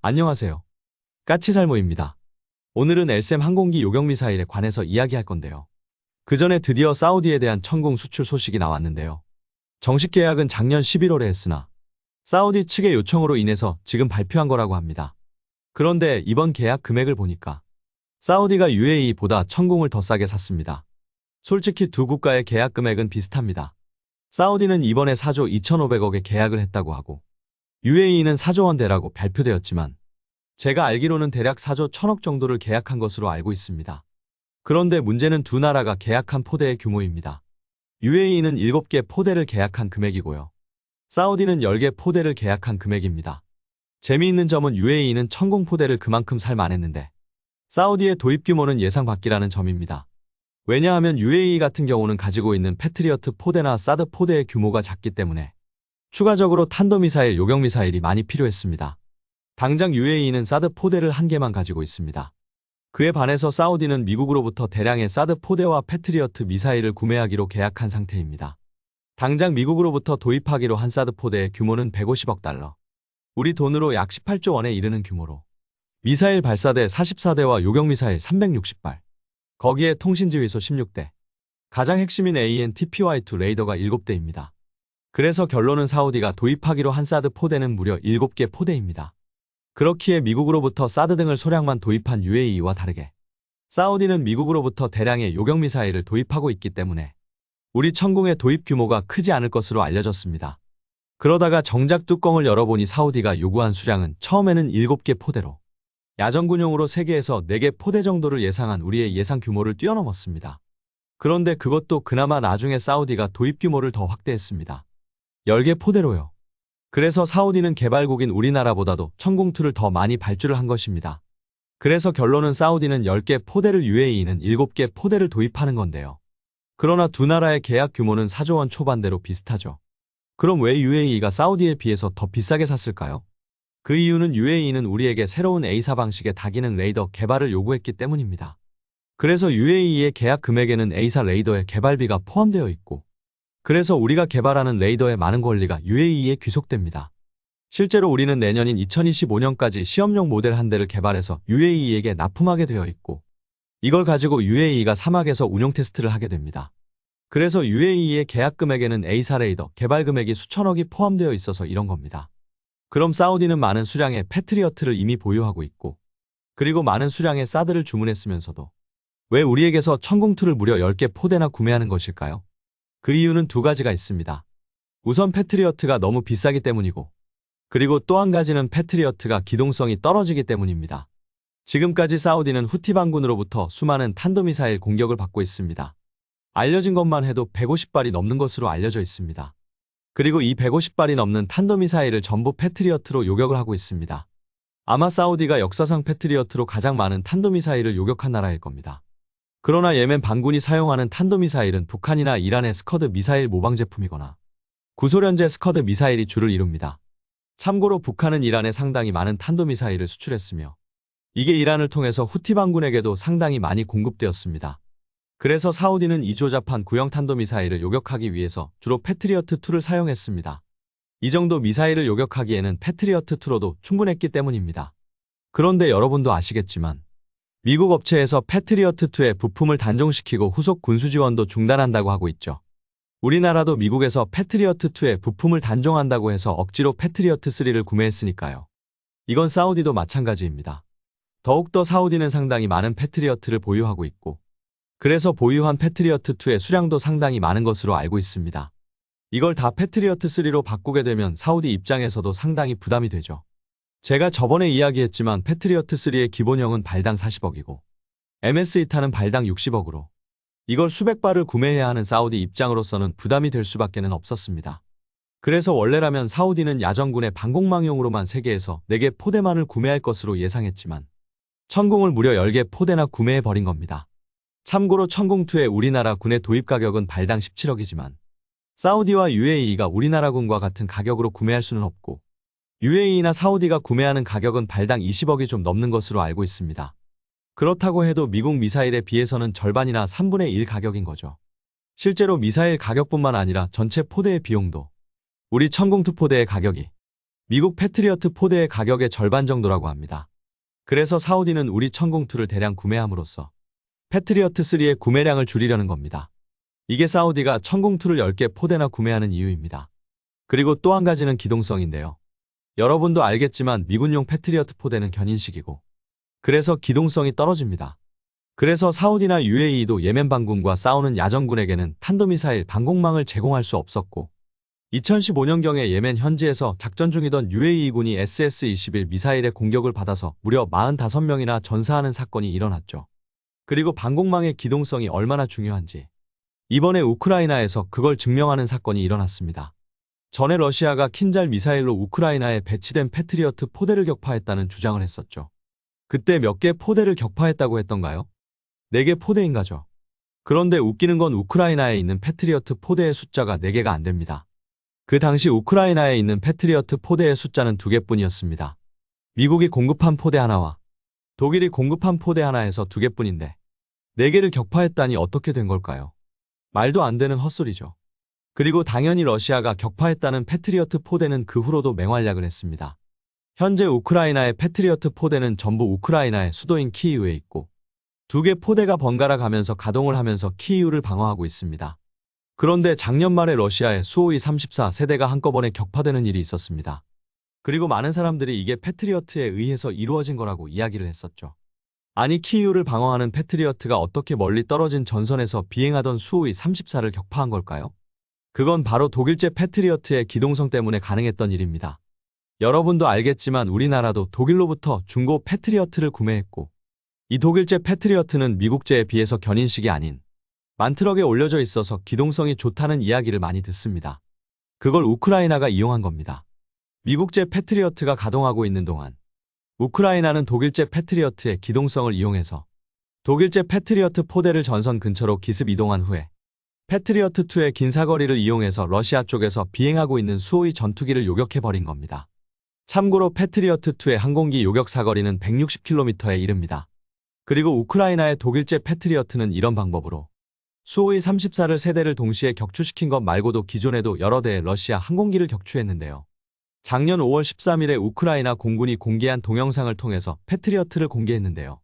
안녕하세요. 까치살모입니다. 오늘은 LSM 항공기 요격미사일에 관해서 이야기할 건데요. 그 전에 드디어 사우디에 대한 천공 수출 소식이 나왔는데요. 정식 계약은 작년 11월에 했으나 사우디 측의 요청으로 인해서 지금 발표한 거라고 합니다. 그런데 이번 계약 금액을 보니까 사우디가 UAE보다 천공을 더 싸게 샀습니다. 솔직히 두 국가의 계약 금액은 비슷합니다. 사우디는 이번에 4조 2,500억에 계약을 했다고 하고 UAE는 4조 원대라고 발표되었지만 제가 알기로는 대략 4조 1,000억 정도를 계약한 것으로 알고 있습니다. 그런데 문제는 두 나라가 계약한 포대의 규모입니다. UAE는 7개 포대를 계약한 금액이고요. 사우디는 10개 포대를 계약한 금액입니다. 재미있는 점은 UAE는 천공 포대를 그만큼 살 만했는데 사우디의 도입 규모는 예상 밖이라는 점입니다. 왜냐하면 UAE 같은 경우는 가지고 있는 패트리어트 포대나 사드 포대의 규모가 작기 때문에 추가적으로 탄도미사일, 요격미사일이 많이 필요했습니다. 당장 UAE는 사드 포대를 1개만 가지고 있습니다. 그에 반해서 사우디는 미국으로부터 대량의 사드 포대와 패트리어트 미사일을 구매하기로 계약한 상태입니다. 당장 미국으로부터 도입하기로 한 사드 포대의 규모는 150억 달러. 우리 돈으로 약 18조 원에 이르는 규모로 미사일 발사대 44대와 요격미사일 360발. 거기에 통신지휘소 16대. 가장 핵심인 AN/TPY2 레이더가 7대입니다. 그래서 결론은 사우디가 도입하기로 한 사드 포대는 무려 7개 포대입니다. 그렇기에 미국으로부터 사드 등을 소량만 도입한 UAE와 다르게 사우디는 미국으로부터 대량의 요격미사일을 도입하고 있기 때문에 우리 천공의 도입 규모가 크지 않을 것으로 알려졌습니다. 그러다가 정작 뚜껑을 열어보니 사우디가 요구한 수량은 처음에는 7개 포대로 야전군용으로 3개에서 4개 포대 정도를 예상한 우리의 예상 규모를 뛰어넘었습니다. 그런데 그것도 그나마 나중에 사우디가 도입 규모를 더 확대했습니다. 10개 포대로요. 그래서 사우디는 개발국인 우리나라보다도 천공2를 더 많이 발주를 한 것입니다. 그래서 결론은 사우디는 10개 포대를 UAE는 7개 포대를 도입하는 건데요. 그러나 두 나라의 계약 규모는 4조 원 초반대로 비슷하죠. 그럼 왜 UAE가 사우디에 비해서 더 비싸게 샀을까요? 그 이유는 UAE는 우리에게 새로운 A사 방식의 다기능 레이더 개발을 요구했기 때문입니다. 그래서 UAE의 계약 금액에는 A사 레이더의 개발비가 포함되어 있고 그래서 우리가 개발하는 레이더의 많은 권리가 UAE에 귀속됩니다. 실제로 우리는 내년인 2025년까지 시험용 모델 한 대를 개발해서 UAE에게 납품하게 되어 있고 이걸 가지고 UAE가 사막에서 운용 테스트를 하게 됩니다. 그래서 UAE의 계약 금액에는 A사 레이더 개발 금액이 수천억이 포함되어 있어서 이런 겁니다. 그럼 사우디는 많은 수량의 패트리어트를 이미 보유하고 있고 그리고 많은 수량의 사드를 주문했으면서도 왜 우리에게서 천공2를 무려 10개 포대나 구매하는 것일까요? 그 이유는 두 가지가 있습니다. 우선 패트리어트가 너무 비싸기 때문이고 그리고 또 한 가지는 패트리어트가 기동성이 떨어지기 때문입니다. 지금까지 사우디는 후티 반군으로부터 수많은 탄도미사일 공격을 받고 있습니다. 알려진 것만 해도 150발이 넘는 것으로 알려져 있습니다. 그리고 이 150발이 넘는 탄도미사일을 전부 패트리어트로 요격을 하고 있습니다. 아마 사우디가 역사상 패트리어트로 가장 많은 탄도미사일을 요격한 나라일 겁니다. 그러나 예멘 반군이 사용하는 탄도미사일은 북한이나 이란의 스커드 미사일 모방 제품이거나 구소련제 스커드 미사일이 주를 이룹니다. 참고로 북한은 이란에 상당히 많은 탄도미사일을 수출했으며 이게 이란을 통해서 후티 반군에게도 상당히 많이 공급되었습니다. 그래서 사우디는 이조자판 구형 탄도미사일을 요격하기 위해서 주로 패트리어트2를 사용했습니다. 이 정도 미사일을 요격하기에는 패트리어트2로도 충분했기 때문입니다. 그런데 여러분도 아시겠지만 미국 업체에서 패트리어트2의 부품을 단종시키고 후속 군수 지원도 중단한다고 하고 있죠. 우리나라도 미국에서 패트리어트2의 부품을 단종한다고 해서 억지로 패트리어트3를 구매했으니까요. 이건 사우디도 마찬가지입니다. 더욱더 사우디는 상당히 많은 패트리어트를 보유하고 있고 그래서 보유한 패트리어트2의 수량도 상당히 많은 것으로 알고 있습니다. 이걸 다 패트리어트3로 바꾸게 되면 사우디 입장에서도 상당히 부담이 되죠. 제가 저번에 이야기했지만 패트리어트3의 기본형은 발당 40억이고 MS-2탄은 발당 60억으로 이걸 수백 발을 구매해야 하는 사우디 입장으로서는 부담이 될 수밖에 없었습니다. 그래서 원래라면 사우디는 야전군의 방공망용으로만 3개에서 4개 포대만을 구매할 것으로 예상했지만 천공을 무려 10개 포대나 구매해버린 겁니다. 참고로 천공2의 우리나라 군의 도입 가격은 발당 17억이지만 사우디와 UAE가 우리나라 군과 같은 가격으로 구매할 수는 없고 UAE나 사우디가 구매하는 가격은 발당 20억이 좀 넘는 것으로 알고 있습니다. 그렇다고 해도 미국 미사일에 비해서는 절반이나 3분의 1 가격인 거죠. 실제로 미사일 가격뿐만 아니라 전체 포대의 비용도 우리 천공2 포대의 가격이 미국 패트리어트 포대의 가격의 절반 정도라고 합니다. 그래서 사우디는 우리 천공2를 대량 구매함으로써 패트리어트 3의 구매량을 줄이려는 겁니다. 이게 사우디가 천공2를 10개 포대나 구매하는 이유입니다. 그리고 또 한 가지는 기동성인데요. 여러분도 알겠지만 미군용 패트리어트 포대는 견인식이고 그래서 기동성이 떨어집니다. 그래서 사우디나 UAE도 예멘 반군과 싸우는 야전군에게는 탄도미사일 방공망을 제공할 수 없었고 2015년경에 예멘 현지에서 작전 중이던 UAE군이 SS-21 미사일의 공격을 받아서 무려 45명이나 전사하는 사건이 일어났죠. 그리고 방공망의 기동성이 얼마나 중요한지 이번에 우크라이나에서 그걸 증명하는 사건이 일어났습니다. 전에 러시아가 킨잘 미사일로 우크라이나에 배치된 패트리어트 포대를 격파했다는 주장을 했었죠. 그때 몇 개 포대를 격파했다고 했던가요? 4개 포대인가죠. 그런데 웃기는 건 우크라이나에 있는 패트리어트 포대의 숫자가 4개가 안 됩니다. 그 당시 우크라이나에 있는 패트리어트 포대의 숫자는 2개뿐이었습니다. 미국이 공급한 포대 하나와 독일이 공급한 포대 하나에서 2개뿐인데 4개를 격파했다니 어떻게 된 걸까요? 말도 안 되는 헛소리죠. 그리고 당연히 러시아가 격파했다는 패트리어트 포대는 그 후로도 맹활약을 했습니다. 현재 우크라이나의 패트리어트 포대는 전부 우크라이나의 수도인 키이우에 있고 2개 포대가 번갈아 가면서 가동을 하면서 키이우를 방어하고 있습니다. 그런데 작년 말에 러시아의 수호이 34 세대가 한꺼번에 격파되는 일이 있었습니다. 그리고 많은 사람들이 이게 패트리어트에 의해서 이루어진 거라고 이야기를 했었죠. 아니 키이우를 방어하는 패트리어트가 어떻게 멀리 떨어진 전선에서 비행하던 수호이 34를 격파한 걸까요? 그건 바로 독일제 패트리어트의 기동성 때문에 가능했던 일입니다. 여러분도 알겠지만 우리나라도 독일로부터 중고 패트리어트를 구매했고 이 독일제 패트리어트는 미국제에 비해서 견인식이 아닌 만트럭에 올려져 있어서 기동성이 좋다는 이야기를 많이 듣습니다. 그걸 우크라이나가 이용한 겁니다. 미국제 패트리어트가 가동하고 있는 동안 우크라이나는 독일제 패트리어트의 기동성을 이용해서 독일제 패트리어트 포대를 전선 근처로 기습 이동한 후에 패트리어트2의 긴 사거리를 이용해서 러시아 쪽에서 비행하고 있는 수호이 전투기를 요격해버린 겁니다. 참고로 패트리어트2의 항공기 요격 사거리는 160km에 이릅니다. 그리고 우크라이나의 독일제 패트리어트는 이런 방법으로 수호이 34를 세대를 동시에 격추시킨 것 말고도 기존에도 여러 대의 러시아 항공기를 격추했는데요. 작년 5월 13일에 우크라이나 공군이 공개한 동영상을 통해서 패트리어트를 공개했는데요.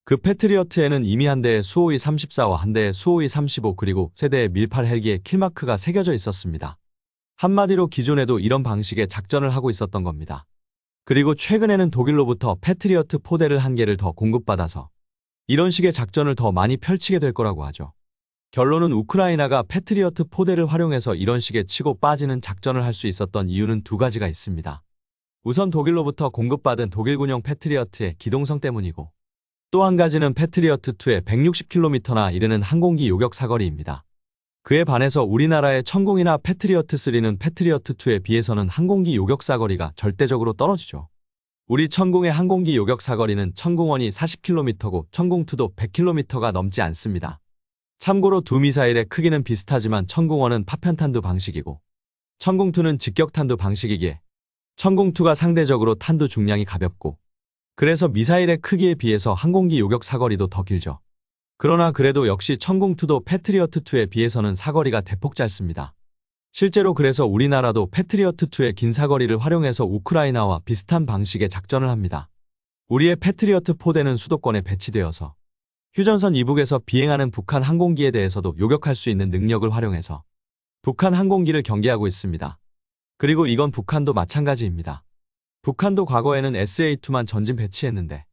그 패트리어트에는 이미 한 대의 수호이 34와 한 대의 수호이 35 그리고 세 대의 밀8 헬기의 킬마크가 새겨져 있었습니다. 한마디로 기존에도 이런 방식의 작전을 하고 있었던 겁니다. 그리고 최근에는 독일로부터 패트리어트 포대를 한 개를 더 공급받아서 이런 식의 작전을 더 많이 펼치게 될 거라고 하죠. 결론은 우크라이나가 패트리어트 포대를 활용해서 이런 식의 치고 빠지는 작전을 할 수 있었던 이유는 2가지가 있습니다. 우선 독일로부터 공급받은 독일군용 패트리어트의 기동성 때문이고 또 한 가지는 패트리어트2의 160km나 이르는 항공기 요격 사거리입니다. 그에 반해서 우리나라의 천공이나 패트리어트3는 패트리어트2에 비해서는 항공기 요격 사거리가 절대적으로 떨어지죠. 우리 천공의 항공기 요격 사거리는 천공원이 40km고 천공2도 100km가 넘지 않습니다. 참고로 두 미사일의 크기는 비슷하지만 천공원은 파편탄두 방식이고 천공2는 직격탄두 방식이기에 천공2가 상대적으로 탄두 중량이 가볍고 그래서 미사일의 크기에 비해서 항공기 요격 사거리도 더 길죠. 그러나 그래도 역시 천공2도 패트리어트2에 비해서는 사거리가 대폭 짧습니다. 실제로 그래서 우리나라도 패트리어트2의 긴 사거리를 활용해서 우크라이나와 비슷한 방식의 작전을 합니다. 우리의 패트리어트 포대는 수도권에 배치되어서 휴전선 이북에서 비행하는 북한 항공기에 대해서도 요격할 수 있는 능력을 활용해서 북한 항공기를 경계하고 있습니다. 그리고 이건 북한도 마찬가지입니다. 북한도 과거에는 SA-2만 전진 배치했는데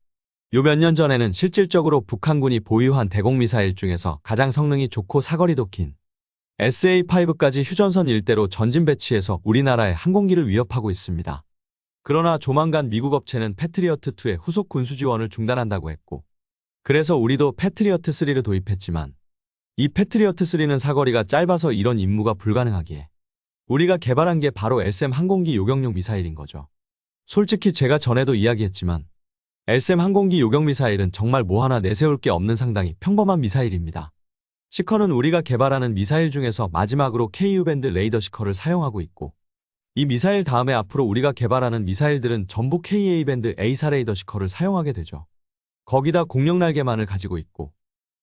요 몇 년 전에는 실질적으로 북한군이 보유한 대공미사일 중에서 가장 성능이 좋고 사거리도 긴 SA-5까지 휴전선 일대로 전진 배치해서 우리나라의 항공기를 위협하고 있습니다. 그러나 조만간 미국 업체는 패트리어트2의 후속 군수 지원을 중단한다고 했고 그래서 우리도 패트리어트3를 도입했지만 이 패트리어트3는 사거리가 짧아서 이런 임무가 불가능하기에 우리가 개발한 게 바로 LSAM 항공기 요격용 미사일인 거죠. 솔직히 제가 전에도 이야기했지만 LSAM 항공기 요격 미사일은 정말 뭐 하나 내세울 게 없는 상당히 평범한 미사일입니다. 시커는 우리가 개발하는 미사일 중에서 마지막으로 KU-밴드 레이더 시커를 사용하고 있고 이 미사일 다음에 앞으로 우리가 개발하는 미사일들은 전부 KA-밴드 A사 레이더 시커를 사용하게 되죠. 거기다 공룡 날개만을 가지고 있고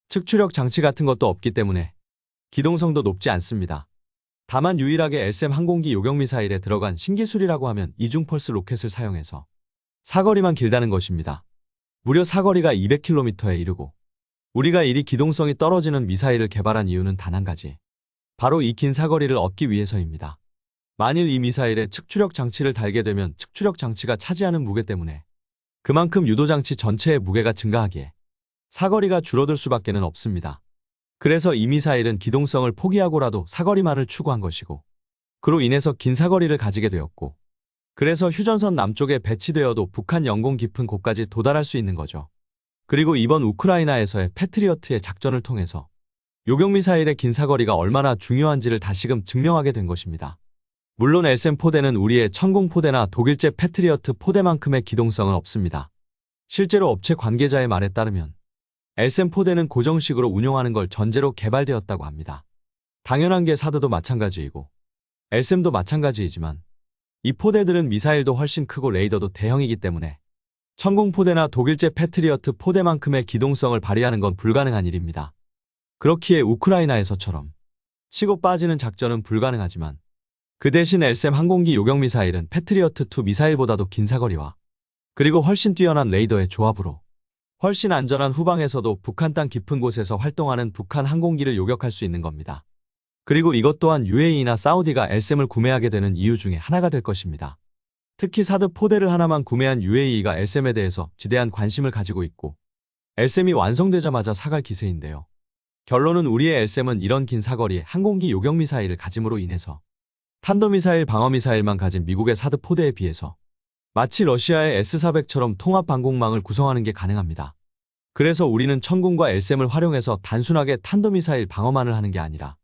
측추력 장치 같은 것도 없기 때문에 기동성도 높지 않습니다. 다만 유일하게 LSM 항공기 요격미사일에 들어간 신기술이라고 하면 이중펄스 로켓을 사용해서 사거리만 길다는 것입니다. 무려 사거리가 200km에 이르고 우리가 이리 기동성이 떨어지는 미사일을 개발한 이유는 단 한 가지. 바로 이 긴 사거리를 얻기 위해서입니다. 만일 이 미사일에 측추력 장치를 달게 되면 측추력 장치가 차지하는 무게 때문에 그만큼 유도장치 전체의 무게가 증가하기에 사거리가 줄어들 수밖에는 없습니다. 그래서 이 미사일은 기동성을 포기하고라도 사거리만을 추구한 것이고 그로 인해서 긴 사거리를 가지게 되었고 그래서 휴전선 남쪽에 배치되어도 북한 영공 깊은 곳까지 도달할 수 있는 거죠. 그리고 이번 우크라이나에서의 패트리어트의 작전을 통해서 요격미사일의 긴 사거리가 얼마나 중요한지를 다시금 증명하게 된 것입니다. 물론 LSM 포대는 우리의 천공 포대나 독일제 패트리어트 포대만큼의 기동성은 없습니다. 실제로 업체 관계자의 말에 따르면 LSM 포대는 고정식으로 운용하는 걸 전제로 개발되었다고 합니다. 당연한 게 사드도 마찬가지이고 LSM도 마찬가지이지만 이 포대들은 미사일도 훨씬 크고 레이더도 대형이기 때문에 천공 포대나 독일제 패트리어트 포대만큼의 기동성을 발휘하는 건 불가능한 일입니다. 그렇기에 우크라이나에서처럼 치고 빠지는 작전은 불가능하지만 그 대신 LSM 항공기 요격미사일은 패트리어트2 미사일보다도 긴 사거리와 그리고 훨씬 뛰어난 레이더의 조합으로 훨씬 안전한 후방에서도 북한 땅 깊은 곳에서 활동하는 북한 항공기를 요격할 수 있는 겁니다. 그리고 이것 또한 UAE나 사우디가 LSM을 구매하게 되는 이유 중에 하나가 될 것입니다. 특히 사드 포대를 하나만 구매한 UAE가 LSM에 대해서 지대한 관심을 가지고 있고 LSM이 완성되자마자 사갈 기세인데요. 결론은 우리의 LSM은 이런 긴 사거리의 항공기 요격미사일을 가짐으로 인해서 탄도미사일 방어미사일만 가진 미국의 사드 포대에 비해서 마치 러시아의 S-400처럼 통합방공망을 구성하는 게 가능합니다. 그래서 우리는 천궁과 LSM을 활용해서 단순하게 탄도미사일 방어만을 하는 게 아니라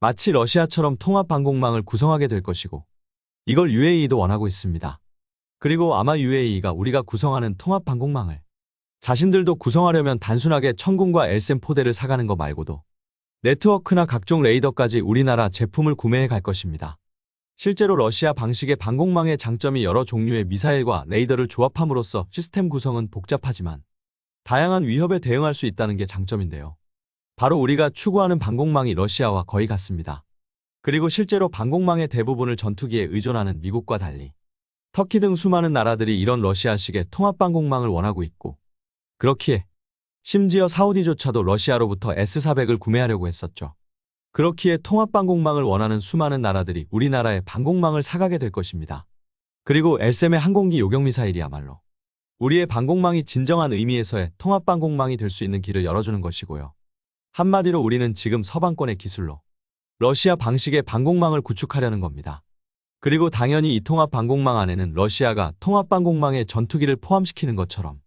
마치 러시아처럼 통합방공망을 구성하게 될 것이고 이걸 UAE도 원하고 있습니다. 그리고 아마 UAE가 우리가 구성하는 통합방공망을 자신들도 구성하려면 단순하게 천궁과 LSM 포대를 사가는 거 말고도 네트워크나 각종 레이더까지 우리나라 제품을 구매해 갈 것입니다. 실제로 러시아 방식의 방공망의 장점이 여러 종류의 미사일과 레이더를 조합함으로써 시스템 구성은 복잡하지만 다양한 위협에 대응할 수 있다는 게 장점인데요. 바로 우리가 추구하는 방공망이 러시아와 거의 같습니다. 그리고 실제로 방공망의 대부분을 전투기에 의존하는 미국과 달리 터키 등 수많은 나라들이 이런 러시아식의 통합방공망을 원하고 있고 그렇기에 심지어 사우디조차도 러시아로부터 S-400을 구매하려고 했었죠. 그렇기에 통합방공망을 원하는 수많은 나라들이 우리나라의 방공망을 사가게 될 것입니다. 그리고 LSM의 항공기 요격미사일이야말로 우리의 방공망이 진정한 의미에서의 통합방공망이 될 수 있는 길을 열어주는 것이고요. 한마디로 우리는 지금 서방권의 기술로 러시아 방식의 방공망을 구축하려는 겁니다. 그리고 당연히 이 통합방공망 안에는 러시아가 통합방공망에 전투기를 포함시키는 것처럼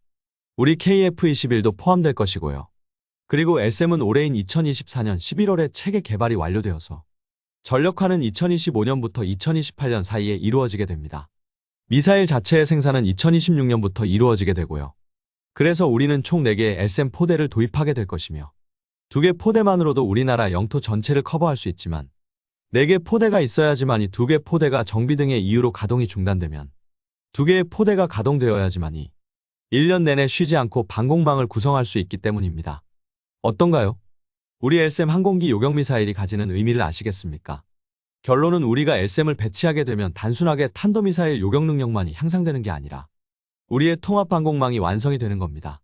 우리 KF-21도 포함될 것이고요. 그리고 LSM은 올해인 2024년 11월에 체계 개발이 완료되어서 전력화는 2025년부터 2028년 사이에 이루어지게 됩니다. 미사일 자체의 생산은 2026년부터 이루어지게 되고요. 그래서 우리는 총 4개의 LSM 포대를 도입하게 될 것이며 2개 포대만으로도 우리나라 영토 전체를 커버할 수 있지만 4개 포대가 있어야지만이 2개 포대가 정비 등의 이유로 가동이 중단되면 2개의 포대가 가동되어야지만이 1년 내내 쉬지 않고 방공망을 구성할 수 있기 때문입니다. 어떤가요? 우리 LSM 항공기 요격미사일이 가지는 의미를 아시겠습니까? 결론은 우리가 LSM을 배치하게 되면 단순하게 탄도미사일 요격 능력만이 향상되는 게 아니라 우리의 통합방공망이 완성이 되는 겁니다.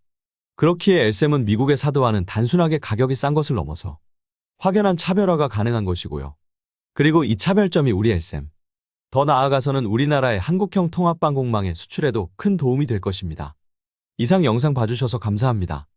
그렇기에 LSM은 미국의 사드와는 단순하게 가격이 싼 것을 넘어서 확연한 차별화가 가능한 것이고요. 그리고 이 차별점이 우리 LSM, 더 나아가서는 우리나라의 한국형 통합방공망의 수출에도 큰 도움이 될 것입니다. 이상 영상 봐주셔서 감사합니다.